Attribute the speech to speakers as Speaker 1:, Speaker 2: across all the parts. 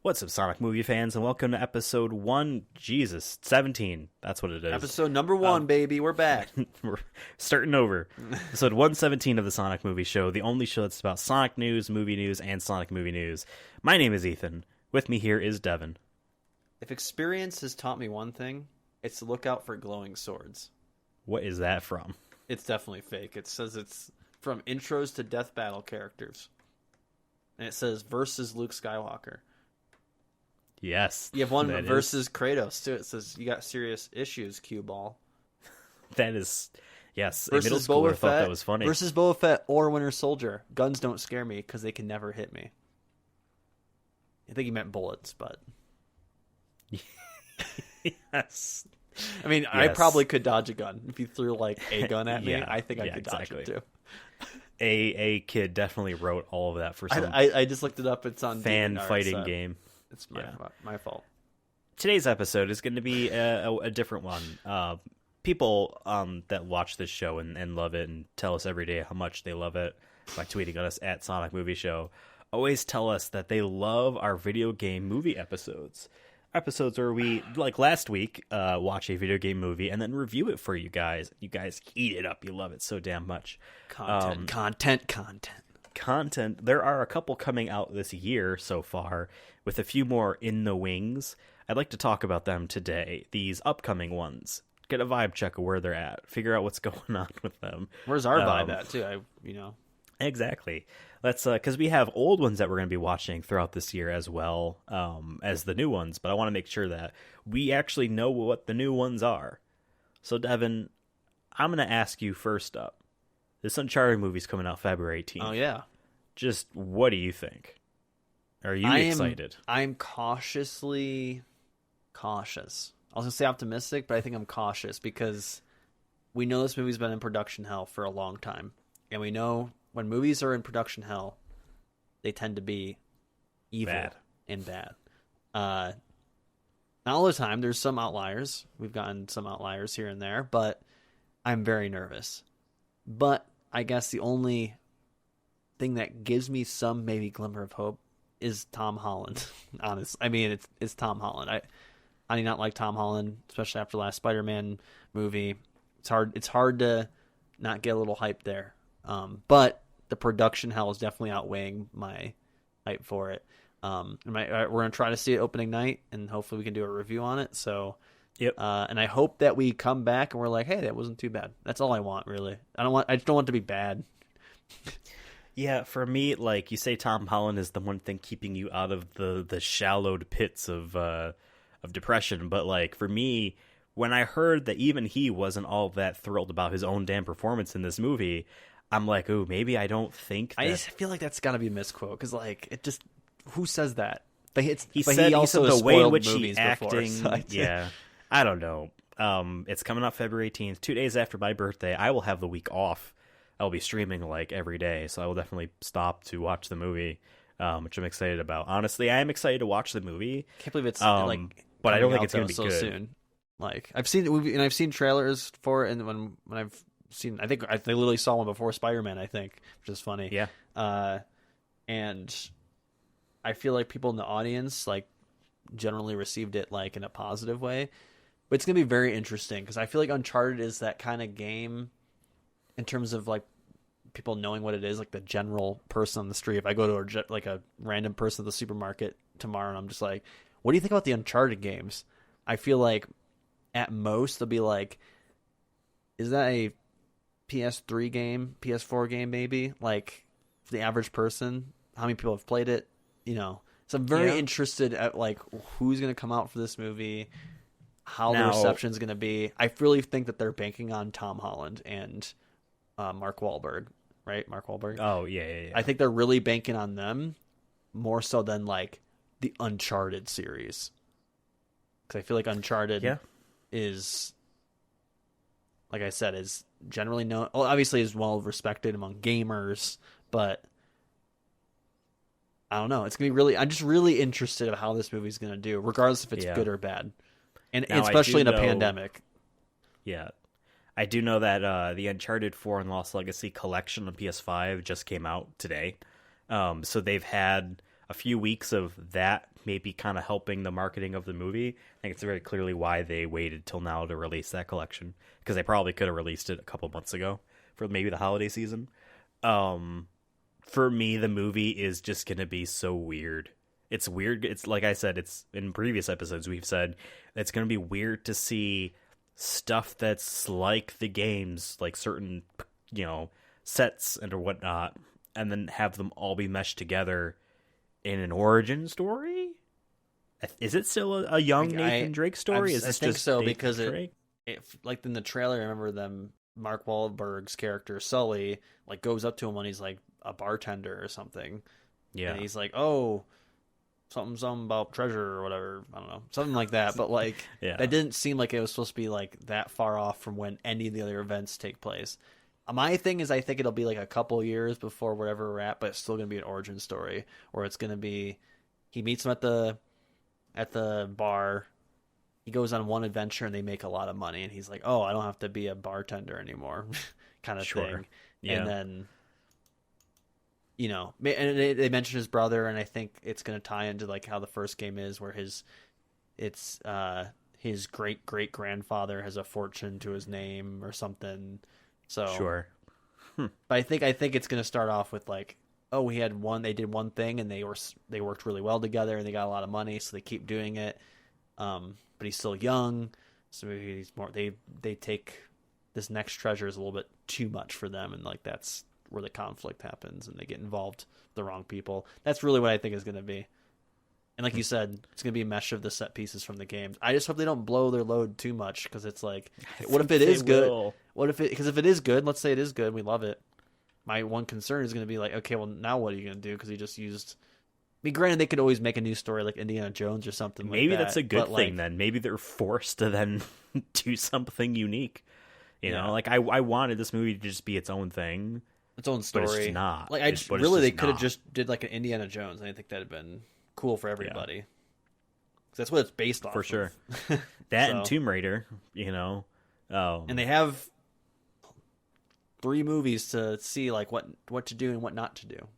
Speaker 1: What's up, Sonic movie fans, and welcome to episode 17. That's what it is.
Speaker 2: Episode number 1, baby. We're back.
Speaker 1: We're starting over. Episode 117 of the Sonic Movie Show, the only show that's about Sonic news, and Sonic movie news. My name is Ethan. With me here is Devin.
Speaker 2: If experience has taught me one thing, it's to look out for glowing swords.
Speaker 1: What is that from?
Speaker 2: It's definitely fake. It says it's from intros to death battle characters. And it says versus Luke Skywalker.
Speaker 1: Yes.
Speaker 2: You have one versus Kratos, too. It says, you got serious issues, cue ball.
Speaker 1: That is, yes.
Speaker 2: Versus
Speaker 1: a middle schooler
Speaker 2: Boba
Speaker 1: thought
Speaker 2: Fett,
Speaker 1: that was funny.
Speaker 2: Versus Boba Fett or Winter Soldier. Guns don't scare me because they can never hit me. I think he meant bullets, but...
Speaker 1: Yes.
Speaker 2: I mean,
Speaker 1: yes.
Speaker 2: I probably could dodge a gun. If you threw, like, a gun at me,
Speaker 1: Yeah.
Speaker 2: I think I could
Speaker 1: exactly.
Speaker 2: dodge it, too.
Speaker 1: A kid definitely wrote all of that for some
Speaker 2: I just looked it up. It's on
Speaker 1: fan
Speaker 2: DeviantArt,
Speaker 1: fighting
Speaker 2: so
Speaker 1: game.
Speaker 2: It's my fault.
Speaker 1: Today's episode is going to be a different one. People that watch this show and love it and tell us every day how much they love it by tweeting at us at Sonic Movie Show always tell us that they love our video game movie episodes. Episodes where we, like last week, watch a video game movie and then review it for you guys. You guys eat it up. You love it so damn much.
Speaker 2: Content.
Speaker 1: There are a couple coming out this year so far, with a few more in the wings. I'd like to talk about them today. These upcoming ones. Get a vibe check of where they're at. Figure out what's going on with them.
Speaker 2: Where's our vibe at too?
Speaker 1: Exactly. Let's because we have old ones that we're going to be watching throughout this year as well as the new ones. But I want to make sure that we actually know what the new ones are. So Devin, I'm going to ask you first up. This Uncharted movie's coming out February 18th.
Speaker 2: Oh yeah.
Speaker 1: Just what do you think? Are you excited?
Speaker 2: I'm cautiously cautious. I was gonna say optimistic, but I think I'm cautious because we know this movie's been in production hell for a long time, and we know when movies are in production hell, they tend to be evil and bad. Not all the time. There's some outliers. We've gotten some outliers here and there, but I'm very nervous. But I guess the only thing that gives me some maybe glimmer of hope is Tom Holland. Honest, I mean it's Tom Holland. I do not like Tom Holland, especially after the last Spider-Man movie. It's hard to not get a little hype there. But the production hell is definitely outweighing my hype for it. We're gonna try to see it opening night, and hopefully we can do a review on it. So,
Speaker 1: yep.
Speaker 2: And I hope that we come back and we're like, hey, that wasn't too bad. That's all I want, really. I just don't want it to be bad.
Speaker 1: Yeah, for me, like you say, Tom Holland is the one thing keeping you out of the shallowed pits of depression. But like for me, when I heard that even he wasn't all that thrilled about his own damn performance in this movie, I'm like, ooh, maybe I don't think.
Speaker 2: I just feel like that's got to be a misquote because like it just who says that? But
Speaker 1: he said the way in which he's acting.
Speaker 2: Before, so
Speaker 1: yeah, I don't know. It's coming up February 18th, 2 days after my birthday. I will have the week off. I'll be streaming like every day, so I will definitely stop to watch the movie, which I'm excited about. Honestly, I am excited to watch the movie.
Speaker 2: I can't believe it's
Speaker 1: but I don't think it's going to be
Speaker 2: so
Speaker 1: good.
Speaker 2: Soon. Like I've seen the movie and I've seen trailers for it, and when I've seen, I literally saw one before Spider-Man. I think, which is funny.
Speaker 1: Yeah.
Speaker 2: And I feel like people in the audience like generally received it like in a positive way, but it's gonna be very interesting because I feel like Uncharted is that kind of game in terms of like people knowing what it is, like the general person on the street. If I go to a random person at the supermarket tomorrow and I'm just like, what do you think about the Uncharted games? I feel like at most they'll be like, is that a PS3 game, PS4 game maybe? Like for the average person, how many people have played it? You know, so I'm very interested at like who's going to come out for this movie, how the reception's going to be. I really think that they're banking on Tom Holland and Mark Wahlberg, right? Mark Wahlberg.
Speaker 1: Oh yeah.
Speaker 2: I think they're really banking on them more so than like the Uncharted series, because I feel like Uncharted is, like I said, is generally known. Well, obviously is well respected among gamers, but I don't know. It's gonna be really. I'm just really interested in how this movie's gonna do, regardless if it's good or bad, and now, especially in a pandemic.
Speaker 1: Yeah, I do know that the Uncharted 4 and Lost Legacy collection on PS5 just came out today. So they've had a few weeks of that maybe kind of helping the marketing of the movie. I think it's very clearly why they waited till now to release that collection, because they probably could have released it a couple months ago for maybe the holiday season. For me, the movie is just going to be so weird. It's weird. It's like I said, it's in previous episodes we've said it's going to be weird to see stuff that's like the games, like certain, sets and or whatnot, and then have them all be meshed together in an origin story. Is it still a young Nathan Drake story?
Speaker 2: I think so, Nathan because it, like in the trailer, I remember them. Mark Wahlberg's character Sully like goes up to him when he's like a bartender or something. Yeah, and he's like, "Oh, something about treasure or whatever." I don't know, something like that. But like, that didn't seem like it was supposed to be like that far off from when any of the other events take place. My thing is, I think it'll be like a couple years before wherever we're at, but it's still gonna be an origin story, or it's gonna be he meets him at the bar. He goes on one adventure and they make a lot of money, and he's like, "Oh, I don't have to be a bartender anymore," kind of thing. Yeah. And then, and they mention his brother, and I think it's going to tie into like how the first game is, where his great great grandfather has a fortune to his name or something. So
Speaker 1: sure.
Speaker 2: But I think it's going to start off with like, oh, they did one thing and they worked really well together and they got a lot of money, so they keep doing it. But he's still young, so maybe he's more. They take this next treasure is a little bit too much for them, and like that's where the conflict happens, and they get involved with the wrong people. That's really what I think is going to be. And like you said, it's going to be a mesh of the set pieces from the games. I just hope they don't blow their load too much, because it's like, what if it is good? Because if it is good, let's say it is good, we love it. My one concern is going to be like, okay, well now what are you going to do? Because he just used. I mean, granted, they could always make a new story like Indiana Jones or something like that.
Speaker 1: Maybe that's a good thing then. Maybe they're forced to then do something unique. You know, like I wanted this movie to just be its own thing.
Speaker 2: Its own story.
Speaker 1: But it's just not.
Speaker 2: Like they could have just did like an Indiana Jones, and I think that'd have been cool for everybody. Yeah. That's what it's based off
Speaker 1: for sure. That and Tomb Raider,
Speaker 2: and they have 3 movies to see like what to do and what not to do.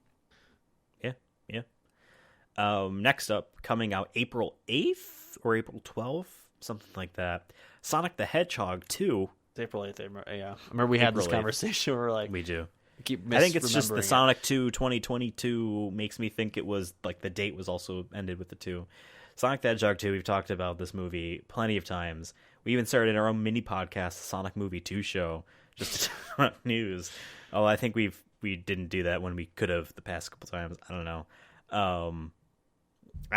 Speaker 1: Next up, coming out April 8th or April 12th, something like that. Sonic the Hedgehog 2.
Speaker 2: It's April 8th. Yeah, I remember we had this conversation. We're like,
Speaker 1: we do.
Speaker 2: I
Speaker 1: think it's just the Sonic 2 2022 makes me think it was like the date was also ended with the 2. Sonic the Hedgehog 2. We've talked about this movie plenty of times. We even started our own mini podcast, the Sonic Movie 2 show, just to talk about news. Oh, I think we didn't do that when we could have the past couple times. I don't know.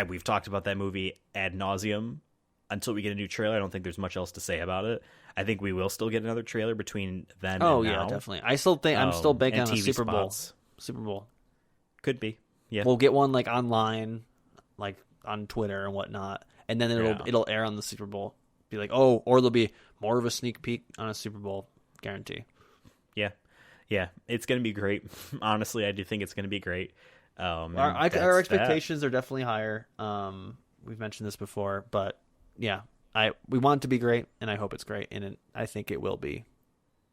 Speaker 1: We've talked about that movie ad nauseum until we get a new trailer. I don't think there's much else to say about it. I think we will still get another trailer between then and now.
Speaker 2: Oh, yeah, definitely. I still think I'm still banking on a Super Bowl. Super Bowl.
Speaker 1: Could be. Yeah.
Speaker 2: We'll get one like online, like on Twitter and whatnot, and then it'll air on the Super Bowl. Be like, or there'll be more of a sneak peek on a Super Bowl guarantee.
Speaker 1: Yeah. Yeah. It's going to be great. Honestly, I do think it's going to be great.
Speaker 2: Our expectations are definitely higher. We've mentioned this before, but yeah, we want it to be great, and I hope it's great, and I think it will be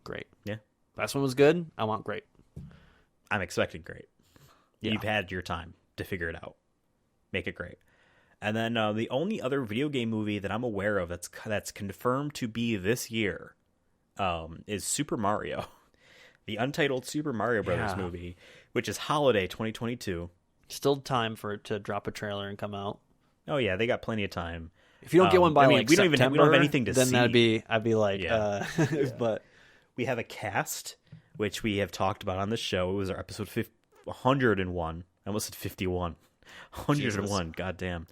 Speaker 2: great.
Speaker 1: Yeah,
Speaker 2: last one was good. I want great.
Speaker 1: I'm expecting great. Yeah. You've had your time to figure it out. Make it great. And then the only other video game movie that I'm aware of that's confirmed to be this year is Super Mario, the Untitled Super Mario Brothers movie, which is holiday 2022.
Speaker 2: Still time for it to drop a trailer and come out.
Speaker 1: Oh yeah, they got plenty of time.
Speaker 2: If you don't get one by
Speaker 1: we don't have anything to
Speaker 2: then
Speaker 1: see.
Speaker 2: Then I'd be like, but
Speaker 1: we have a cast which we have talked about on this show. It was our episode 101. I almost said 51. 101. Goddamn.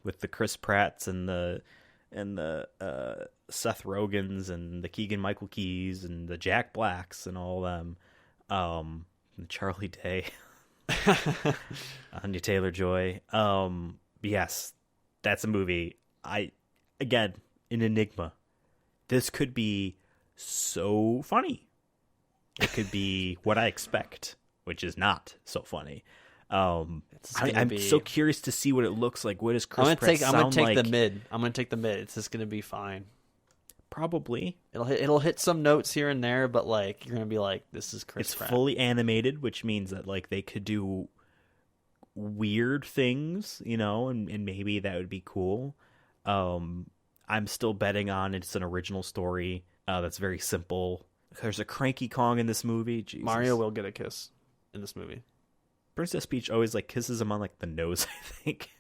Speaker 1: With the Chris Pratts and the Seth Rogens and the Keegan-Michael Keys and the Jack Blacks and all them. Charlie Day, Anya Taylor-Joy. Yes, that's a movie. Again, an enigma. This could be so funny. It could be what I expect, which is not so funny. I'm so curious to see what it looks like. What does Chris Pratt sound like?
Speaker 2: I'm gonna take the mid. It's just gonna be fine.
Speaker 1: Probably.
Speaker 2: It'll hit some notes here and there, but like you're gonna be like, this is Chris Pratt.
Speaker 1: It's fully animated, which means that like they could do weird things, and maybe that would be cool. I'm still betting on it's an original story that's very simple. There's a cranky Kong in this movie. Jesus.
Speaker 2: Mario will get a kiss in this movie.
Speaker 1: Princess Peach always kisses him on the nose, I think.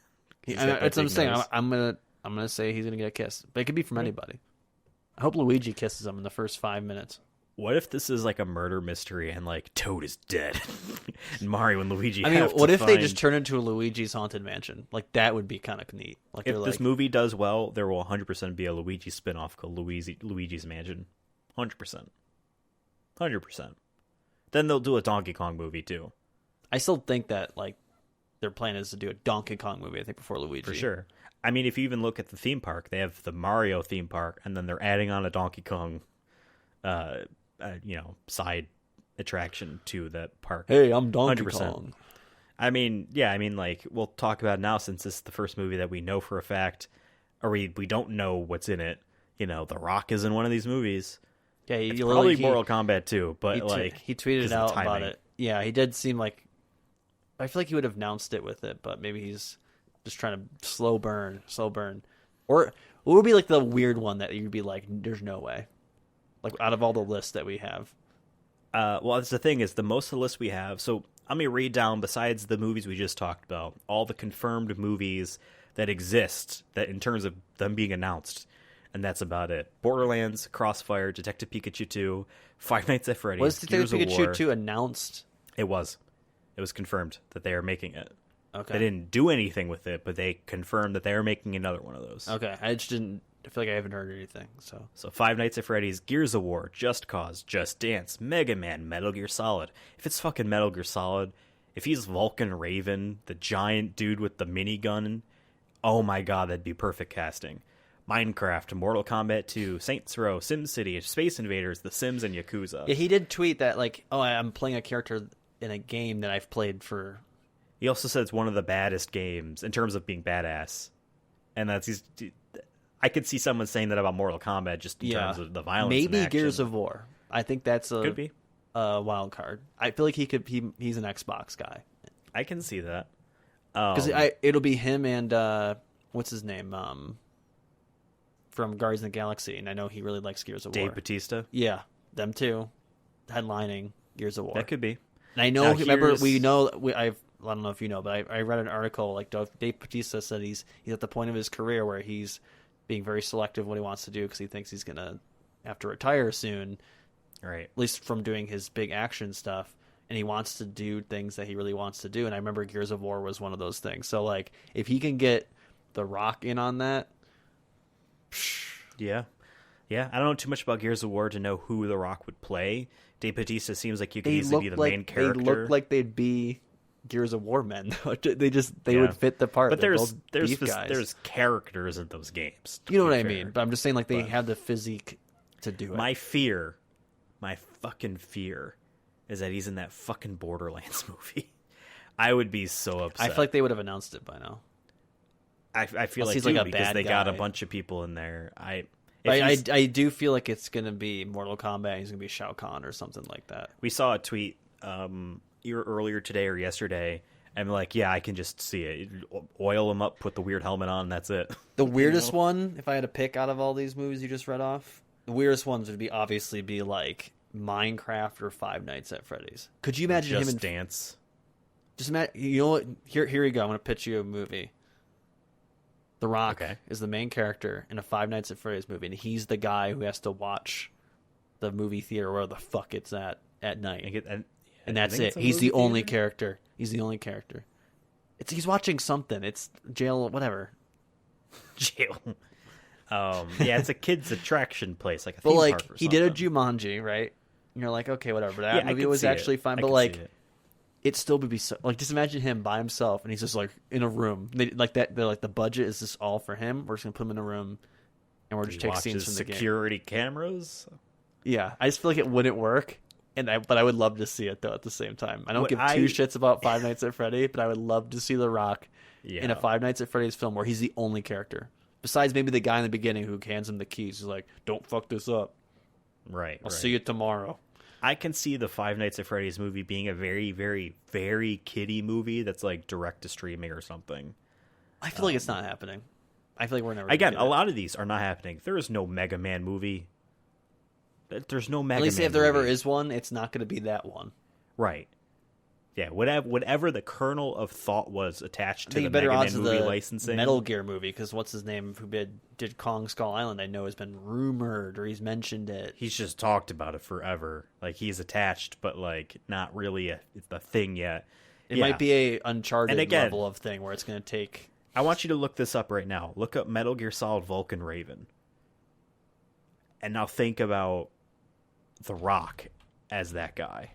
Speaker 2: That's what I'm saying. I'm gonna say he's gonna get a kiss, but it could be from anybody. I hope Luigi kisses him in the first 5 minutes.
Speaker 1: What if this is a murder mystery and Toad is dead, and Mario and Luigi?
Speaker 2: What if they just turn into a Luigi's Haunted Mansion? That would be kind of neat.
Speaker 1: If this movie does well, there will 100% be a Luigi spinoff called Luigi's Mansion, 100%. Then they'll do a Donkey Kong movie too.
Speaker 2: I still think that their plan is to do a Donkey Kong movie. I think before Luigi,
Speaker 1: for sure. I mean, if you even look at the theme park, they have the Mario theme park, and then they're adding on a Donkey Kong, side attraction to that park.
Speaker 2: Hey, I'm Donkey Kong.
Speaker 1: I mean, yeah, we'll talk about it now since this is the first movie that we know for a fact, or we don't know what's in it. The Rock is in one of these movies.
Speaker 2: Yeah,
Speaker 1: it's probably Mortal Kombat too, but
Speaker 2: he tweeted out about it. Yeah, he did seem like. I feel like he would have announced it with it, but maybe he's just trying to slow burn. Or what would be the weird one that you'd be there's no way, out of all the lists that we have.
Speaker 1: Well, that's the thing is the most of the list we have. So let me read down besides the movies we just talked about, all the confirmed movies that exist that in terms of them being announced. And that's about it. Borderlands, Crossfire, Detective Pikachu 2, Five Nights at Freddy's,
Speaker 2: Was Detective Pikachu 2 announced?
Speaker 1: It was confirmed that they are making it.
Speaker 2: Okay.
Speaker 1: They didn't do anything with it, but they confirmed that they are making another one of those.
Speaker 2: Okay. I feel like I haven't heard anything. So
Speaker 1: Five Nights at Freddy's, Gears of War, Just Cause, Just Dance, Mega Man, Metal Gear Solid. If it's fucking Metal Gear Solid, if he's Vulcan Raven, the giant dude with the minigun, oh my god, that'd be perfect casting. Minecraft, Mortal Kombat 2, Saints Row, SimCity, Space Invaders, The Sims, and Yakuza.
Speaker 2: Yeah, he did tweet that I'm playing a character in a game that I've played for.
Speaker 1: He also said it's one of the baddest games in terms of being badass, and I could see someone saying that about Mortal Kombat just in terms of the violence.
Speaker 2: Maybe Gears of War. I think that's
Speaker 1: could be
Speaker 2: a wild card. I feel like he's an Xbox guy.
Speaker 1: I can see that
Speaker 2: because it'll be him and what's his name from Guardians of the Galaxy, and I know he really likes Gears of War.
Speaker 1: Dave Bautista.
Speaker 2: Yeah, them too, headlining Gears of War.
Speaker 1: That could be.
Speaker 2: And I know. I don't know if you know, but I read an article Dave Bautista said he's at the point of his career where he's being very selective what he wants to do because he thinks he's gonna have to retire soon,
Speaker 1: right?
Speaker 2: At least from doing his big action stuff, and he wants to do things that he really wants to do. And I remember Gears of War was one of those things. So if he can get The Rock in on that.
Speaker 1: Yeah. I don't know too much about Gears of War to know who The Rock would play. Dave Bautista seems like you could easily be the main character.
Speaker 2: They look like they'd be Gears of War men. They would fit the part.
Speaker 1: But there's characters in those games.
Speaker 2: You know what I mean? But I'm just saying they have the physique to do it.
Speaker 1: My fucking fear is that he's in that fucking Borderlands movie. I would be so upset.
Speaker 2: I feel like they would have announced it by now.
Speaker 1: I feel like, because they got a bunch of people in there. I
Speaker 2: do feel like it's going to be Mortal Kombat. He's going to be Shao Kahn or something like that.
Speaker 1: We saw a tweet earlier today or yesterday. I'm I can just see it. Oil him up, put the weird helmet on, and that's it.
Speaker 2: The weirdest one, if I had to pick out of all these movies you just read off, the weirdest ones would be Minecraft or Five Nights at Freddy's. Could you imagine him in
Speaker 1: Dance?
Speaker 2: Just imagine. You know what? Here you go. I'm going to pitch you a movie. The Rock is the main character in a Five Nights at Freddy's movie, and he's the guy who has to watch the movie theater where the fuck it's at night. And that's it. He's the only character. He's watching something. It's jail, whatever.
Speaker 1: Jail. Yeah, it's a kids' attraction place, like a theme park or something.
Speaker 2: He did a Jumanji, right? And you're okay, whatever. But that movie was actually fine. But it still would be so just imagine him by himself and he's just in a room. They're the budget is just all for him. We're just gonna put him in a room and we're just taking scenes from the game.
Speaker 1: Security cameras.
Speaker 2: Yeah, I just feel like it wouldn't work. But I would love to see it though. At the same time, I don't give two shits about Five Nights at Freddy, but I would love to see The Rock in a Five Nights at Freddy's film where he's the only character besides maybe the guy in the beginning who hands him the keys. He's like, "Don't fuck this up."
Speaker 1: Right.
Speaker 2: I'll see you tomorrow.
Speaker 1: I can see the Five Nights at Freddy's movie being a very, very, very kiddie movie that's like direct to streaming or something.
Speaker 2: I feel like it's not happening. I feel like we're never
Speaker 1: Again,
Speaker 2: gonna get
Speaker 1: a lot of these are not happening. There is no Mega Man movie. There's no Mega Man.
Speaker 2: At least if there
Speaker 1: movie.
Speaker 2: ever is one, it's not going to be that one.
Speaker 1: Right. Yeah, whatever the kernel of thought was attached to the
Speaker 2: better
Speaker 1: Mega Man
Speaker 2: odds of
Speaker 1: movie
Speaker 2: the
Speaker 1: licensing.
Speaker 2: Metal Gear movie, because what's his name who did Kong Skull Island, I know has been rumored or he's mentioned it.
Speaker 1: He's just talked about it forever. Like, he's attached, but like not really a thing yet.
Speaker 2: It might be a Uncharted
Speaker 1: again,
Speaker 2: level of thing where it's going to take...
Speaker 1: I want you to look this up right now. Look up Metal Gear Solid Vulcan Raven. And now think about The Rock as that guy.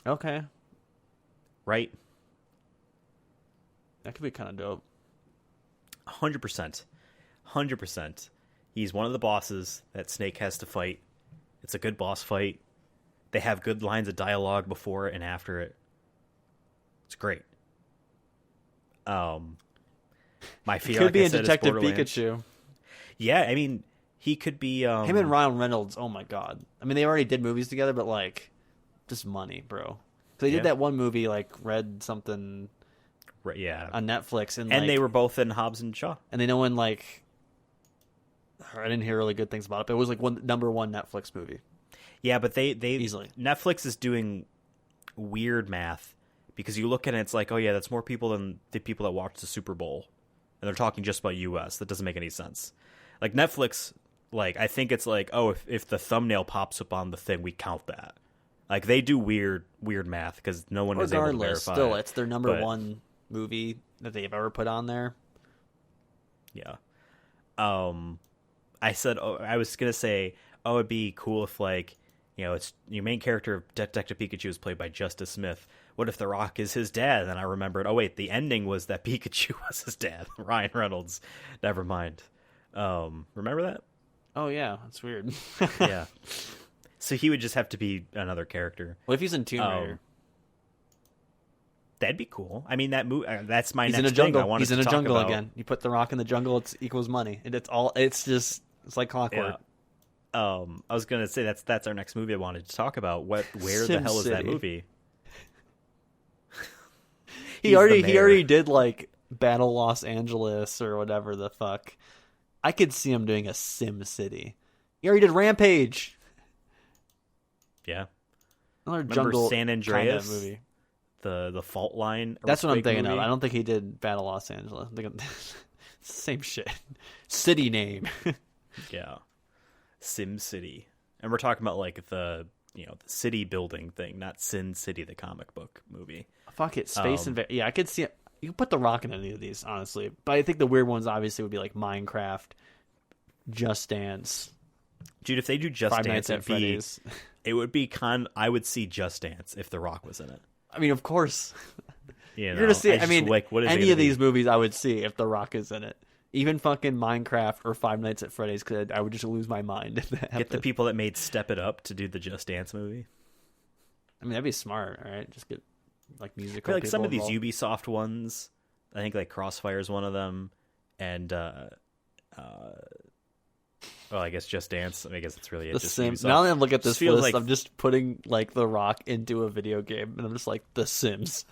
Speaker 2: Okay.
Speaker 1: Right?
Speaker 2: That could be kind of dope.
Speaker 1: 100%. 100%. He's one of the bosses that Snake has to fight. It's a good boss fight. They have good lines of dialogue before it and after it. It's great. My fear
Speaker 2: Could
Speaker 1: like
Speaker 2: be
Speaker 1: I
Speaker 2: in
Speaker 1: said, is
Speaker 2: Detective
Speaker 1: Borderlands.
Speaker 2: Pikachu.
Speaker 1: Yeah, I mean, he could be...
Speaker 2: Him and Ryan Reynolds, oh my god. I mean, they already did movies together, but like, just money, bro. They did that one movie, like, Red something...
Speaker 1: Right, yeah.
Speaker 2: On Netflix. And
Speaker 1: they were both in Hobbs and Shaw.
Speaker 2: And they know when, like... I didn't hear really good things about it, but it was like number one Netflix movie.
Speaker 1: Yeah, but they
Speaker 2: easily.
Speaker 1: Netflix is doing weird math because you look at it, it's like, oh yeah, that's more people than the people that watch the Super Bowl, and they're talking just about U.S. That doesn't make any sense. Like Netflix, like I think it's like, oh, if the thumbnail pops up on the thing, we count that. Like they do weird math because no one is able to verify.
Speaker 2: Still, it's their number one movie that they've ever put on there.
Speaker 1: Yeah. I said, I was gonna say, it'd be cool if like, you know, it's your main character of Detective Pikachu is played by Justice Smith. What if The Rock is his dad? And I remembered, oh wait, the ending was that Pikachu was his dad, Ryan Reynolds. Never mind. Remember that?
Speaker 2: Oh yeah, that's weird.
Speaker 1: Yeah. So he would just have to be another character.
Speaker 2: What if he's in Tomb Raider?
Speaker 1: That'd be cool. I mean, that movie. That's my
Speaker 2: he's
Speaker 1: next
Speaker 2: in a jungle.
Speaker 1: thing I wanted
Speaker 2: He's in
Speaker 1: to
Speaker 2: a
Speaker 1: talk
Speaker 2: jungle
Speaker 1: about.
Speaker 2: again. You put The Rock in the jungle, it equals money, and it's like clockwork.
Speaker 1: Yeah. I was gonna say that's our next movie I wanted to talk about. Where the hell is that movie?
Speaker 2: he already did like Battle Los Angeles or whatever the fuck. I could see him doing a Sim City. He already did Rampage.
Speaker 1: Yeah.
Speaker 2: Another
Speaker 1: Remember
Speaker 2: jungle
Speaker 1: San Andreas
Speaker 2: movie.
Speaker 1: The Fault Line.
Speaker 2: That's what I'm thinking
Speaker 1: movie?
Speaker 2: of. I don't think he did Battle Los Angeles. I'm thinking same shit. City name.
Speaker 1: Yeah. Sim City. And we're talking about like the city building thing, not Sin City, the comic book movie.
Speaker 2: Fuck it. Space yeah, I could see it. You can put The Rock in any of these, honestly. But I think the weird ones obviously would be like Minecraft, Just Dance.
Speaker 1: Dude, if they do Just
Speaker 2: Five
Speaker 1: Dance,
Speaker 2: Nights at Freddy's.
Speaker 1: It would be I would see Just Dance if The Rock was in it.
Speaker 2: I mean, of course.
Speaker 1: You're
Speaker 2: gonna see. I mean,
Speaker 1: like, what is
Speaker 2: any of these movies I would see if The Rock is in it. Even fucking Minecraft or Five Nights at Freddy's, because I would just lose my mind if that happened.
Speaker 1: Get the people that made Step It Up to do the Just Dance movie.
Speaker 2: I mean, that'd be smart, all right? Just get like musical.
Speaker 1: I feel like some of
Speaker 2: involved.
Speaker 1: these Ubisoft ones, I think like Crossfire is one of them, and well, I guess Just Dance. I guess it's really
Speaker 2: The
Speaker 1: just
Speaker 2: Sims.
Speaker 1: Ubisoft.
Speaker 2: Now that I look at this list,
Speaker 1: like
Speaker 2: I'm just putting like The Rock into a video game, and I'm just like The Sims.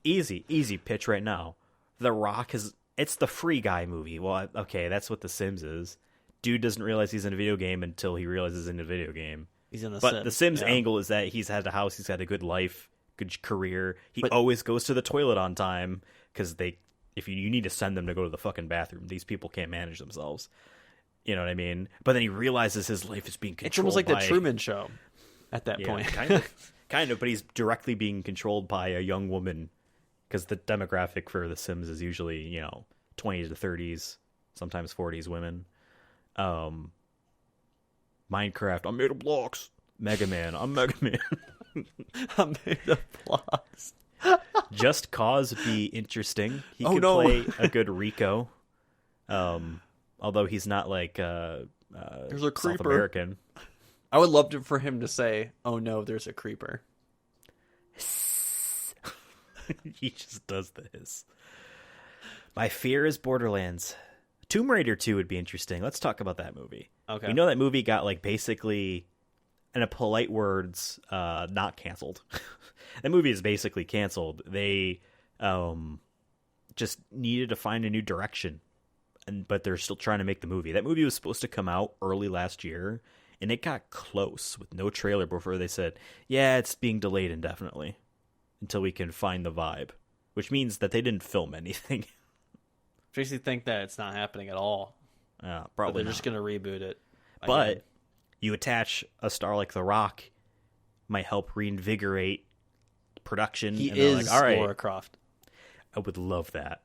Speaker 1: Easy pitch right now. The Rock it's the Free Guy movie. Well, okay, that's what The Sims is. Dude doesn't realize he's in a video game until he realizes he's in a video game.
Speaker 2: He's in
Speaker 1: The Sims angle is that he's had a house, he's had a good life, good career. He always goes to the toilet on time because if you need to send them to go to the fucking bathroom, these people can't manage themselves. You know what I mean? But then he realizes his life is being controlled.
Speaker 2: It's almost like the Truman Show at that point.
Speaker 1: kind of. But he's directly being controlled by a young woman because the demographic for The Sims is usually 20 to 30s, sometimes 40s women. Minecraft, I'm made of blocks. Mega Man, I'm Mega Man.
Speaker 2: I'm made of blocks.
Speaker 1: Just Cause would be interesting. He could play a good Rico. Although he's not like there's
Speaker 2: a creeper.
Speaker 1: South American.
Speaker 2: I would love for him to say, "Oh no, there's a creeper."
Speaker 1: He just does this. My fear is Borderlands. Tomb Raider 2 would be interesting. Let's talk about that movie.
Speaker 2: Okay.
Speaker 1: We know that movie got like basically, in a polite words, not canceled. That movie is basically canceled. They just needed to find a new direction, but they're still trying to make the movie. That movie was supposed to come out early last year, and it got close with no trailer before they said, yeah, it's being delayed indefinitely until we can find the vibe, which means that they didn't film anything.
Speaker 2: Makes you think that it's not happening at all.
Speaker 1: Probably
Speaker 2: But they're
Speaker 1: not.
Speaker 2: just going to reboot it.
Speaker 1: But you attach a star like The Rock, might help reinvigorate production.
Speaker 2: He
Speaker 1: and they're
Speaker 2: is
Speaker 1: like, all right,
Speaker 2: Lara Croft.
Speaker 1: I would love that.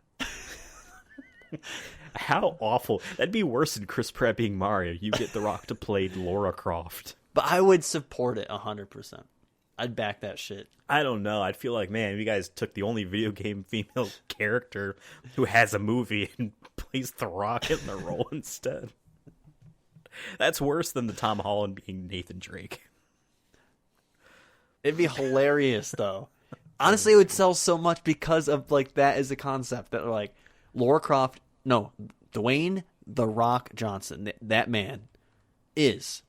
Speaker 1: How awful. That'd be worse than Chris Pratt being Mario. You get The Rock to play Lara Croft.
Speaker 2: But I would support it 100%. I'd back that shit.
Speaker 1: I don't know. I'd feel like, man, you guys took the only video game female character who has a movie and plays The Rock in the role instead. That's worse than the Tom Holland being Nathan Drake.
Speaker 2: It'd be hilarious, though. Honestly, it would sell so much because of, like, that is a concept that, like, Dwayne The Rock Johnson, that man, is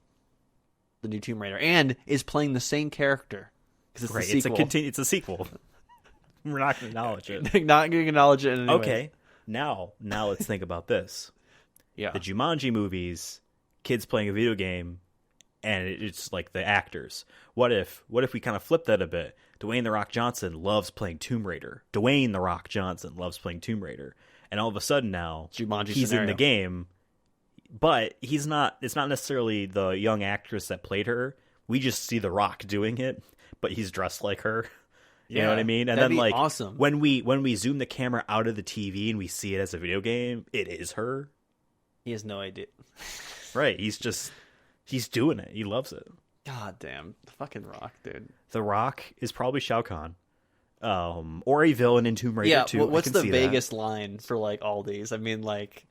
Speaker 2: the new Tomb Raider and is playing the same character. Because it's
Speaker 1: Right,
Speaker 2: a sequel.
Speaker 1: it's a sequel. We're not going to acknowledge it.
Speaker 2: Not going to acknowledge it in any way.
Speaker 1: Okay, now let's think about this.
Speaker 2: Yeah.
Speaker 1: The Jumanji movies, kids playing a video game, and it's like the actors. What if we kind of flip that a bit? Dwayne The Rock Johnson loves playing Tomb Raider. Dwayne The Rock Johnson loves playing Tomb Raider. And all of a sudden now,
Speaker 2: Jumanji
Speaker 1: he's
Speaker 2: scenario.
Speaker 1: in the game, but he's not. It's not necessarily the young actress that played her. We just see The Rock doing it, but he's dressed like her. You know what I mean? And
Speaker 2: that'd
Speaker 1: then
Speaker 2: be
Speaker 1: like
Speaker 2: awesome.
Speaker 1: when we zoom the camera out of the TV and we see it as a video game, it is her.
Speaker 2: He has no idea.
Speaker 1: Right. He's doing it. He loves it.
Speaker 2: God damn. The fucking Rock, dude.
Speaker 1: The Rock is probably Shao Kahn. Or a villain in Tomb Raider
Speaker 2: Yeah,
Speaker 1: too.
Speaker 2: what's
Speaker 1: I can
Speaker 2: the
Speaker 1: see
Speaker 2: Vegas line for like all these? I mean, like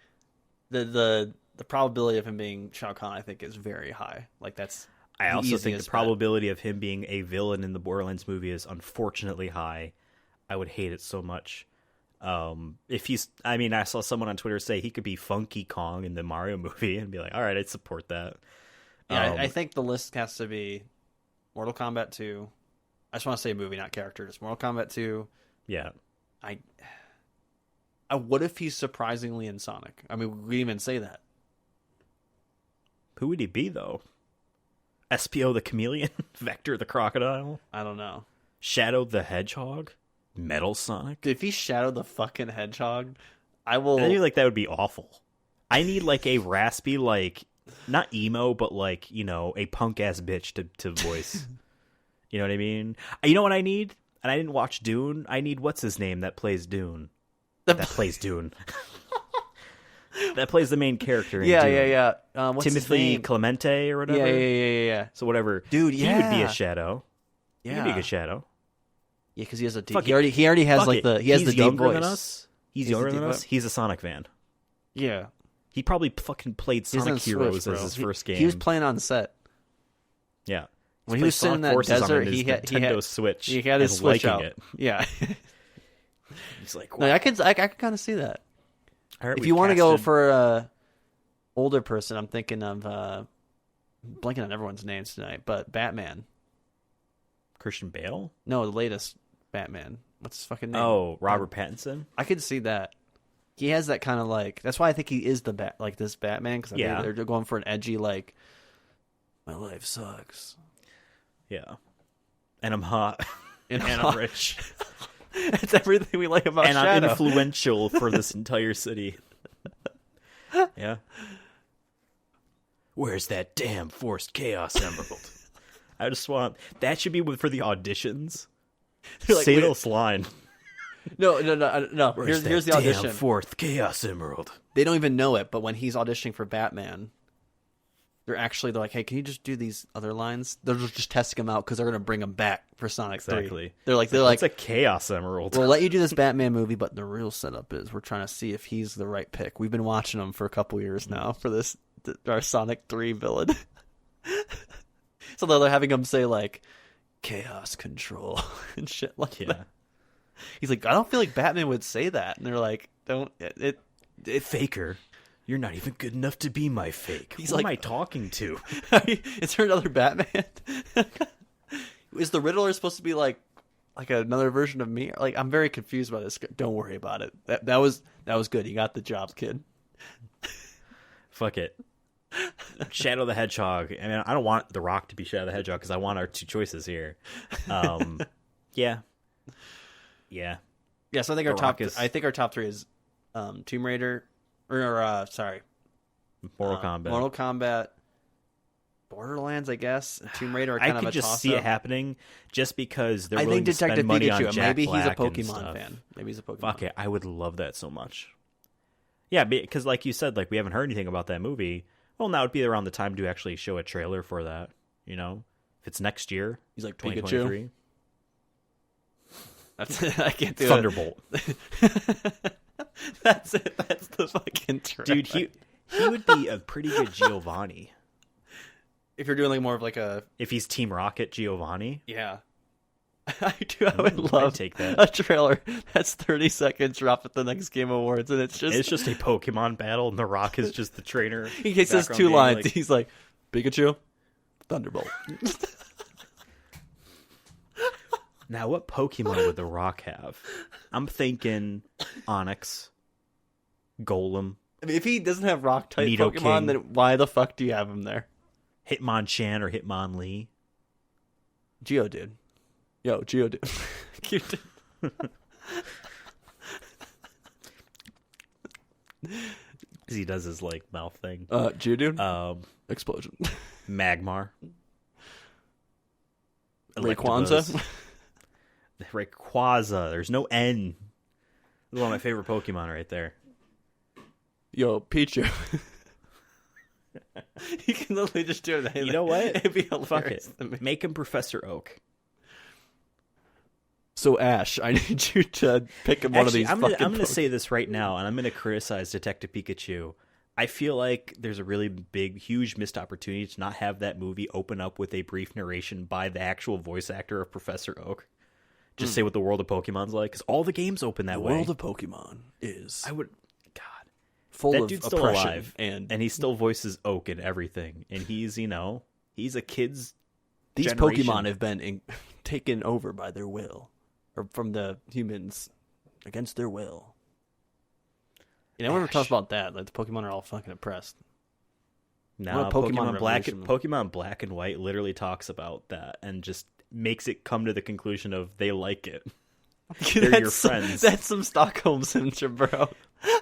Speaker 2: the probability of him being Shao Kahn, I think, is very high. Like that's.
Speaker 1: I also think the
Speaker 2: easiest bet.
Speaker 1: probability of him being a villain in the Borderlands movie is unfortunately high. I would hate it so much. I saw someone on Twitter say he could be Funky Kong in the Mario movie and be like, all right, I'd support that.
Speaker 2: Yeah, I think the list has to be Mortal Kombat 2. I just want to say movie, not character. Just Mortal Kombat 2.
Speaker 1: Yeah.
Speaker 2: What if he's surprisingly in Sonic? I mean, we even say that.
Speaker 1: Who would he be, though? SPO the Chameleon? Vector the Crocodile?
Speaker 2: I don't know.
Speaker 1: Shadow the Hedgehog? Metal Sonic?
Speaker 2: Dude, if he shadowed the fucking Hedgehog, I will.
Speaker 1: I feel like that would be awful. I need like a raspy, like, not emo, but like, you know, a punk ass bitch to voice. You know what I mean? You know what I need? And I didn't watch Dune. I need what's his name that plays Dune. That plays Dune. That plays the main character in Dune.
Speaker 2: Yeah. What's his
Speaker 1: Timothy
Speaker 2: name?
Speaker 1: Clemente or whatever.
Speaker 2: Yeah.
Speaker 1: So whatever.
Speaker 2: Dude,
Speaker 1: He would be
Speaker 2: yeah.
Speaker 1: a shadow.
Speaker 2: Yeah.
Speaker 1: He'd be a good shadow.
Speaker 2: Yeah, because he has a deep.
Speaker 1: Fuck
Speaker 2: He
Speaker 1: it.
Speaker 2: already has
Speaker 1: Fuck
Speaker 2: like
Speaker 1: it.
Speaker 2: the he has
Speaker 1: He's
Speaker 2: the deep
Speaker 1: younger
Speaker 2: voice.
Speaker 1: than us. He's
Speaker 2: He's
Speaker 1: younger
Speaker 2: the
Speaker 1: than
Speaker 2: deep
Speaker 1: us.
Speaker 2: voice.
Speaker 1: He's a Sonic fan.
Speaker 2: Yeah,
Speaker 1: He probably fucking played
Speaker 2: He's on
Speaker 1: Sonic Heroes
Speaker 2: Switch,
Speaker 1: as
Speaker 2: bro.
Speaker 1: his first game.
Speaker 2: He was playing on set
Speaker 1: Yeah.
Speaker 2: when he was sitting in that desert. He had
Speaker 1: Nintendo Switch.
Speaker 2: He had his
Speaker 1: and
Speaker 2: Switch
Speaker 1: liking
Speaker 2: out.
Speaker 1: it.
Speaker 2: Yeah,
Speaker 1: He's like,
Speaker 2: no, I can kind of see that.
Speaker 1: all right,
Speaker 2: If
Speaker 1: we
Speaker 2: you want to go
Speaker 1: casted-
Speaker 2: for a older person, I'm thinking of blanking on everyone's names tonight, but Batman.
Speaker 1: Christian Bale.
Speaker 2: No, the latest Batman. What's his fucking name?
Speaker 1: Oh, Robert Pattinson.
Speaker 2: I could see that. He has that kind of like. That's why I think he is this Batman because
Speaker 1: Yeah.
Speaker 2: they're going for an edgy like. My life sucks.
Speaker 1: Yeah. And I'm hot.
Speaker 2: And
Speaker 1: And I'm rich.
Speaker 2: That's everything we like about
Speaker 1: And I'm
Speaker 2: Shadow.
Speaker 1: influential for this entire city. Yeah. Where's that damn forced chaos emerald? I just want that should be for the auditions.
Speaker 2: They're like,
Speaker 1: Say
Speaker 2: wait-
Speaker 1: this line.
Speaker 2: No.
Speaker 1: Where's
Speaker 2: Here's the
Speaker 1: that
Speaker 2: audition.
Speaker 1: damn fourth chaos emerald?
Speaker 2: They don't even know it, but when he's auditioning for Batman, they're like, "Hey, can you just do these other lines?" They're just testing him out because they're going to bring him back for Sonic 3.
Speaker 1: Exactly.
Speaker 2: They're like,
Speaker 1: It's a chaos emerald.
Speaker 2: "We'll let you do this Batman movie, but the real setup is we're trying to see if he's the right pick. We've been watching him for a couple years now for this our Sonic 3 villain." So they're having him say like chaos control and shit like
Speaker 1: Yeah.
Speaker 2: that. He's like, I don't feel like Batman would say that, and they're like, don't it
Speaker 1: Faker. You're not even good enough to be my fake.
Speaker 2: He's
Speaker 1: Who
Speaker 2: like-
Speaker 1: am I talking to?
Speaker 2: Is there another Batman? Is the Riddler supposed to be like another version of me? Like, I'm very confused by this. Don't worry about it. That was good. You got the job, kid.
Speaker 1: Fuck it. Shadow the Hedgehog. I mean, I don't want The Rock to be Shadow the Hedgehog because I want our two choices here. Yeah.
Speaker 2: Yeah, so I think our top three is Tomb Raider, or
Speaker 1: Mortal Kombat.
Speaker 2: Mortal Kombat, Borderlands, I guess. Tomb Raider are kind
Speaker 1: I
Speaker 2: of
Speaker 1: could
Speaker 2: a
Speaker 1: just
Speaker 2: toss-up.
Speaker 1: see it happening just because they're
Speaker 2: I
Speaker 1: willing
Speaker 2: think
Speaker 1: to spend
Speaker 2: Detective
Speaker 1: money on
Speaker 2: Pikachu.
Speaker 1: Jack
Speaker 2: Maybe he's a
Speaker 1: Black and
Speaker 2: Pokemon
Speaker 1: stuff.
Speaker 2: fan. Maybe he's a Pokemon.
Speaker 1: Fuck it, I would love that so much. Yeah, because like you said, like we haven't heard anything about that movie. Well, now would be around the time to actually show a trailer for that. You know, if it's next year,
Speaker 2: He's like,
Speaker 1: 2023.
Speaker 2: Pikachu. That's it. I can't do
Speaker 1: Thunderbolt.
Speaker 2: it. That's it. That's the fucking trailer.
Speaker 1: Dude, he would be a pretty good Giovanni
Speaker 2: If you're doing like more of like a
Speaker 1: if he's Team Rocket Giovanni.
Speaker 2: yeah. I would love
Speaker 1: I'd take that.
Speaker 2: a trailer that's 30 seconds drop at the next Game Awards, and it's just
Speaker 1: a Pokemon battle, and The Rock is just the trainer.
Speaker 2: he says
Speaker 1: background
Speaker 2: two
Speaker 1: being
Speaker 2: lines.
Speaker 1: like-
Speaker 2: He's like, Pikachu, Thunderbolt.
Speaker 1: Now, what Pokemon would The Rock have? I'm thinking Onyx, Golem,
Speaker 2: I mean, if he doesn't have rock type
Speaker 1: Nidoking.
Speaker 2: Pokemon, then why the fuck do you have him there?
Speaker 1: Hitmonchan, or Hitmonlee.
Speaker 2: Geodude. Yo, Geodude. Cute.
Speaker 1: Because he does his like mouth thing.
Speaker 2: Geodude. Explosion.
Speaker 1: Magmar.
Speaker 2: Rayquaza.
Speaker 1: Rayquaza. There's no N. This is one of my favorite Pokemon right there.
Speaker 2: Yo, Pichu. You can literally just do that.
Speaker 1: You know what?
Speaker 2: It'd be
Speaker 1: Fuck
Speaker 2: hilarious
Speaker 1: it.
Speaker 2: to me.
Speaker 1: Make him Professor Oak.
Speaker 2: So Ash, I need you to pick one of these.
Speaker 1: I'm
Speaker 2: fucking
Speaker 1: gonna
Speaker 2: Pokemon.
Speaker 1: say this right now, and I'm gonna criticize Detective Pikachu. I feel like there's a really big, huge missed opportunity to not have that movie open up with a brief narration by the actual voice actor of Professor Oak. Just say what the world of Pokemon's like, because all the games open that
Speaker 2: The
Speaker 1: way.
Speaker 2: world of Pokemon is
Speaker 1: God,
Speaker 2: full
Speaker 1: that
Speaker 2: of
Speaker 1: dude's still
Speaker 2: oppression
Speaker 1: alive,
Speaker 2: and
Speaker 1: he still voices Oak and everything, and he's he's a kid's.
Speaker 2: these
Speaker 1: generation.
Speaker 2: Pokemon have been taken over by their will, or from the humans against their will. You know, everyone talks about that. Like the Pokemon are all fucking oppressed.
Speaker 1: No,
Speaker 2: What a Pokemon
Speaker 1: Pokemon Black and White literally talks about that and just makes it come to the conclusion of they like it. They're your friends.
Speaker 2: That's some Stockholm syndrome, bro.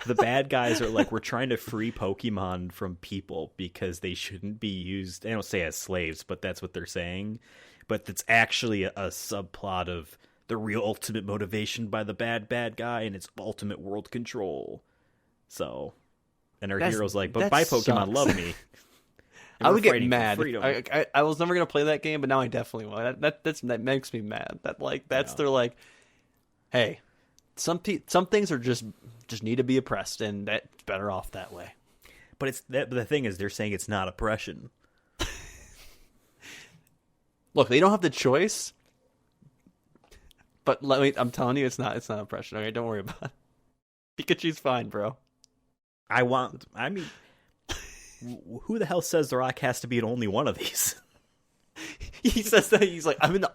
Speaker 1: The bad guys are like, we're trying to free Pokemon from people because they shouldn't be used. They don't say as slaves, but that's what they're saying. But it's actually a subplot of the real ultimate motivation by the bad guy, and it's ultimate world control. So, and our hero's like, but
Speaker 2: that
Speaker 1: my Pokemon
Speaker 2: sucks.
Speaker 1: love me. And
Speaker 2: I
Speaker 1: we're
Speaker 2: would get
Speaker 1: fighting for
Speaker 2: mad.
Speaker 1: freedom.
Speaker 2: I was never gonna play that game, but now I definitely will. That makes me mad. They're like, hey, some things are just need to be oppressed, and that's better off that way.
Speaker 1: But the thing is, they're saying it's not oppression.
Speaker 2: Look, they don't have the choice. But I'm telling you, it's not oppression. Okay, don't worry about it. Pikachu's fine, bro.
Speaker 1: I mean, who the hell says The Rock has to be in only one of these?
Speaker 2: He says that he's like, I'm in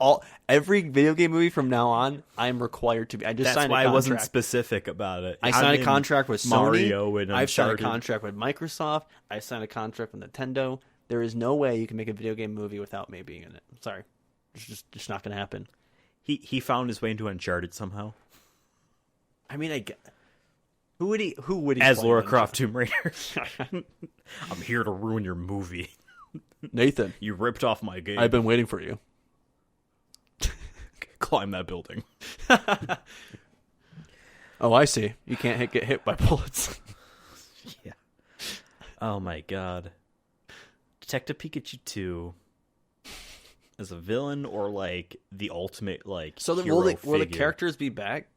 Speaker 2: every video game movie from now on. I'm required to be. I just
Speaker 1: That's
Speaker 2: signed a
Speaker 1: why
Speaker 2: contract.
Speaker 1: I wasn't specific about it.
Speaker 2: I signed a contract with Sony.
Speaker 1: Mario and
Speaker 2: I've signed a
Speaker 1: Uncharted.
Speaker 2: contract with Microsoft. I signed a contract with Nintendo. There is no way you can make a video game movie without me being in it. Sorry, it's just not going to happen.
Speaker 1: He found his way into Uncharted somehow.
Speaker 2: I mean, who would he
Speaker 1: As
Speaker 2: play
Speaker 1: Lara
Speaker 2: in
Speaker 1: Croft Tomb Raider. I'm here to ruin your movie.
Speaker 2: Nathan,
Speaker 1: You ripped off my game.
Speaker 2: I've been waiting for you.
Speaker 1: Climb that building.
Speaker 2: Oh, I see. You can't get hit by bullets.
Speaker 1: Yeah. Oh my god. Detective Pikachu 2 as a villain, or like the ultimate like
Speaker 2: So then
Speaker 1: hero
Speaker 2: will the
Speaker 1: figure?
Speaker 2: characters be back?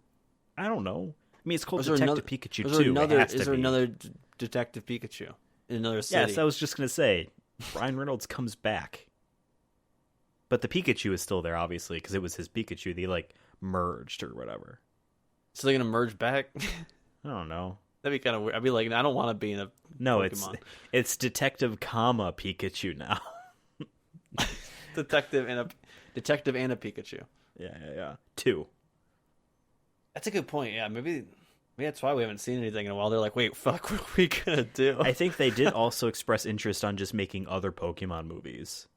Speaker 1: I don't know. I mean, it's called
Speaker 2: Is there
Speaker 1: Detective
Speaker 2: another-
Speaker 1: Pikachu
Speaker 2: Is there
Speaker 1: 2.
Speaker 2: another?
Speaker 1: It has
Speaker 2: Is
Speaker 1: to
Speaker 2: there
Speaker 1: be.
Speaker 2: another Detective Pikachu in another city?
Speaker 1: Yes, I was just gonna say, Ryan Reynolds comes back, but the Pikachu is still there, obviously, because it was his Pikachu. They like merged or whatever.
Speaker 2: So they're gonna merge back.
Speaker 1: I don't know.
Speaker 2: That'd be kind of weird. I'd be like, I don't want to be in a
Speaker 1: No,
Speaker 2: Pokemon.
Speaker 1: it's Detective, Pikachu now.
Speaker 2: detective and a Pikachu.
Speaker 1: Yeah. 2.
Speaker 2: That's a good point. Yeah, maybe that's why we haven't seen anything in a while. They're like, wait, fuck, what are we gonna do?
Speaker 1: I think they did also express interest on just making other Pokemon movies.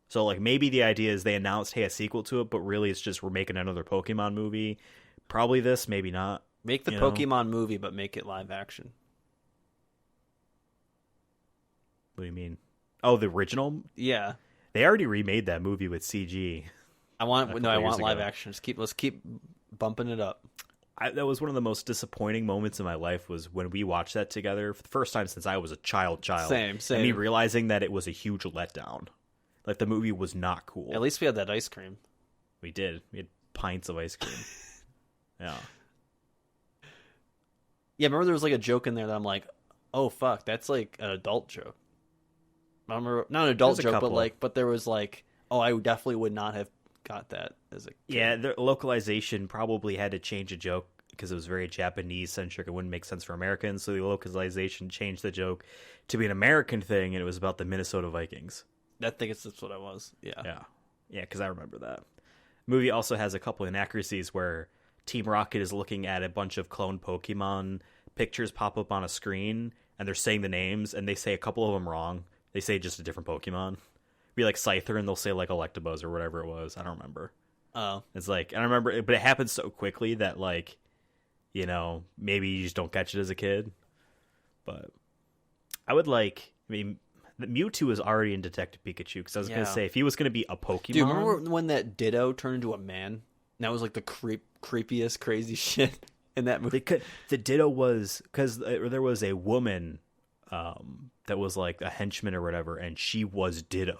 Speaker 1: So, like, maybe the idea is they announced, hey, a sequel to it, but really it's just we're making another Pokemon movie. Probably this, maybe not.
Speaker 2: Make the Pokemon movie, but make it live action.
Speaker 1: What do you mean? Oh, the original?
Speaker 2: Yeah.
Speaker 1: They already remade that movie with CG.
Speaker 2: I want live
Speaker 1: ago.
Speaker 2: action. Let's keep bumping it up.
Speaker 1: That was one of the most disappointing moments in my life was when we watched that together for the first time since I was a child.
Speaker 2: Same.
Speaker 1: And me realizing that it was a huge letdown. Like, the movie was not cool.
Speaker 2: At least we had that ice cream.
Speaker 1: We did. We had pints of ice cream. Yeah.
Speaker 2: Yeah, remember there was like a joke in there that I'm like, oh fuck, that's like an adult joke. I don't remember, not an adult joke, but there was like, oh, I definitely would not have got that as a kid.
Speaker 1: Yeah, the localization probably had to change a joke because it was very Japanese centric. It wouldn't make sense for Americans, so the localization changed the joke to be an American thing, and it was about the Minnesota Vikings.
Speaker 2: I think that's what I was. Yeah,
Speaker 1: because I remember that. The movie also has a couple inaccuracies where Team Rocket is looking at a bunch of clone Pokemon pictures pop up on a screen, and they're saying the names, and they say a couple of them wrong. They say just a different Pokemon. Be like Scyther, and they'll say like Electabuzz or whatever it was. I don't remember.
Speaker 2: Oh,
Speaker 1: it's like, I remember, but it happened so quickly that, like, maybe you just don't catch it as a kid. But I would Mewtwo is already in Detective Pikachu, because I was going to say, if he was going to be a Pokemon...
Speaker 2: Do you remember when that Ditto turned into a man? And that was like the creepiest, crazy shit in that movie.
Speaker 1: The Ditto was... Because there was a woman that was like a henchman or whatever, and she was Ditto.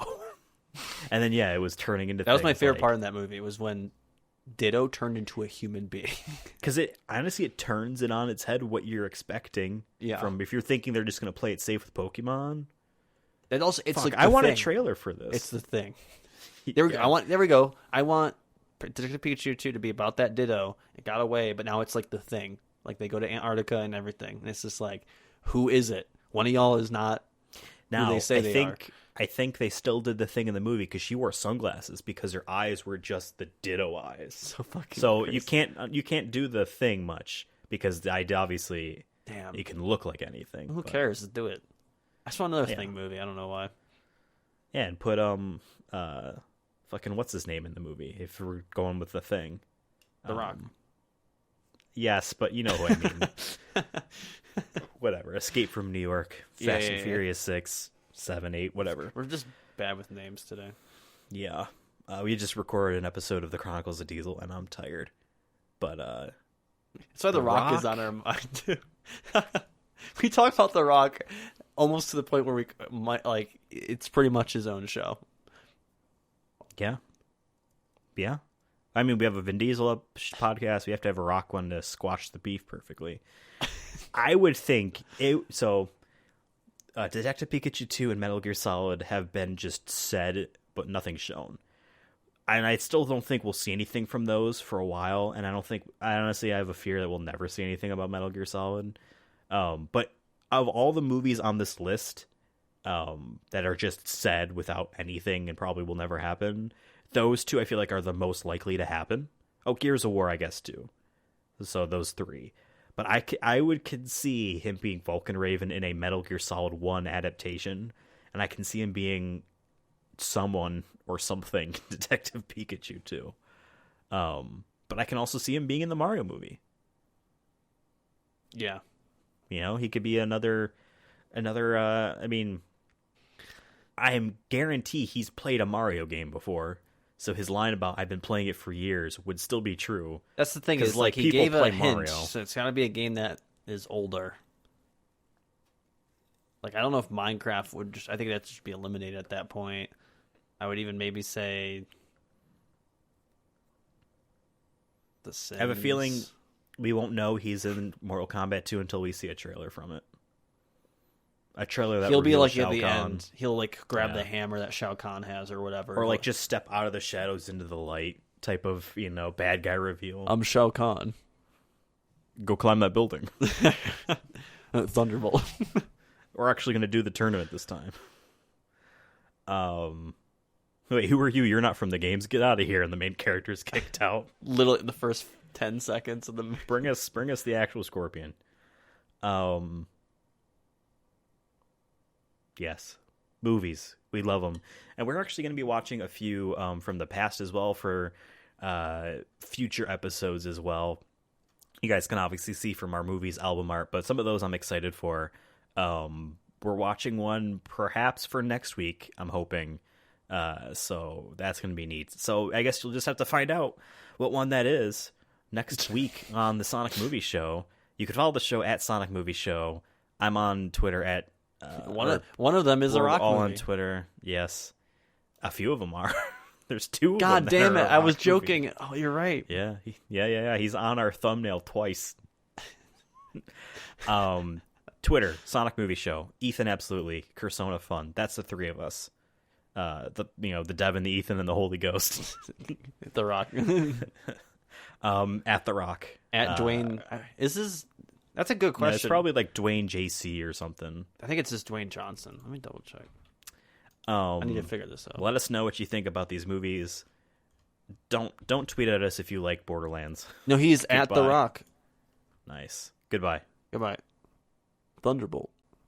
Speaker 1: And then, it was turning into...
Speaker 2: That was my favorite part in that movie, was when Ditto turned into a human being.
Speaker 1: Because it turns it on its head what you're expecting.
Speaker 2: Yeah.
Speaker 1: From if you're thinking they're just going to play it safe with Pokemon...
Speaker 2: It's like
Speaker 1: I want a trailer for this.
Speaker 2: It's the thing. There we go. I want Detective Pikachu 2 to be about that Ditto. It got away, but now it's like the thing. Like, they go to Antarctica and everything, and it's just like, who is it? One of y'all is not
Speaker 1: now,
Speaker 2: who they say they are.
Speaker 1: I think they still did the thing in the movie because she wore sunglasses because her eyes were just the Ditto eyes.
Speaker 2: So fucking.
Speaker 1: So
Speaker 2: crazy.
Speaker 1: you can't do the thing much because obviously,
Speaker 2: damn,
Speaker 1: you can look like anything.
Speaker 2: Who cares? Just do it. I just want another Thing movie. I don't know why.
Speaker 1: Yeah, and put fucking what's his name in the movie? If we're going with the Thing,
Speaker 2: The Rock.
Speaker 1: Yes, but you know who I mean. Whatever. Escape from New York. Fast and Furious 6, 7, 8, whatever.
Speaker 2: We're just bad with names today.
Speaker 1: Yeah. We just recorded an episode of The Chronicles of Diesel, and I'm tired. But
Speaker 2: that's why The Rock is on our mind too. We talk about The Rock almost to the point where we might it's pretty much his own show.
Speaker 1: Yeah. I mean, we have a Vin Diesel podcast. We have to have a Rock one to squash the beef perfectly. I would think Detective Pikachu 2 and Metal Gear Solid have been just said, but nothing shown. And I still don't think we'll see anything from those for a while. And I honestly have a fear that we'll never see anything about Metal Gear Solid. But of all the movies on this list that are just said without anything and probably will never happen, those two I feel like are the most likely to happen. Oh, Gears of War, I guess, too. So those three. But I would see him being Vulcan Raven in a Metal Gear Solid 1 adaptation. And I can see him being someone or something Detective Pikachu, too. But I can also see him being in the Mario movie.
Speaker 2: Yeah.
Speaker 1: He could be another I mean, I am guarantee he's played a Mario game before. So his line about "I've been playing it for years" would still be true.
Speaker 2: That's the thing, is like he gave a hint, so it's got to be a game that is older. Like, I don't know if Minecraft would I think that should be eliminated at that point. I would even maybe say The Sims.
Speaker 1: I have a feeling we won't know he's in Mortal Kombat 2 until we see a trailer from it. A trailer that
Speaker 2: he'll be like
Speaker 1: Shao
Speaker 2: at the
Speaker 1: Kahn.
Speaker 2: End. He'll like grab the hammer that Shao Kahn has or whatever,
Speaker 1: or like just step out of the shadows into the light type of bad guy reveal.
Speaker 2: I'm Shao Kahn.
Speaker 1: Go climb that building.
Speaker 2: Thunderbolt.
Speaker 1: We're actually going to do the tournament this time. Wait, who are you? You're not from the games. Get out of here. And the main character's kicked out.
Speaker 2: Literally in the first 10 seconds of the...
Speaker 1: Bring us the actual Scorpion. Yes. Movies. We love them. And we're actually going to be watching a few from the past as well for future episodes as well. You guys can obviously see from our movies album art, but some of those I'm excited for. We're watching one perhaps for next week, I'm hoping. So that's going to be neat. So I guess you'll just have to find out what one that is next week on the Sonic Movie Show. You can follow the show at Sonic Movie Show. I'm on Twitter at...
Speaker 2: one of them is a rock
Speaker 1: all
Speaker 2: movie.
Speaker 1: On Twitter, yes. A few of them are. There's two of
Speaker 2: God
Speaker 1: them.
Speaker 2: damn it, I was
Speaker 1: movie.
Speaker 2: joking. Oh, you're right.
Speaker 1: Yeah. He's on our thumbnail twice. Twitter, Sonic Movie Show, Ethan Absolutely, Cursona Fun. That's the three of us. The Devin, the Ethan, and the Holy Ghost.
Speaker 2: The Rock.
Speaker 1: At The Rock.
Speaker 2: At Dwayne. That's a good question.
Speaker 1: Yeah, it's probably like Dwayne JC or something.
Speaker 2: I think it's just Dwayne Johnson. Let me double check. I need to figure this out.
Speaker 1: Let us know what you think about these movies. Don't tweet at us if you like Borderlands.
Speaker 2: No, he's at The Rock.
Speaker 1: Nice. Goodbye.
Speaker 2: Goodbye. Thunderbolt.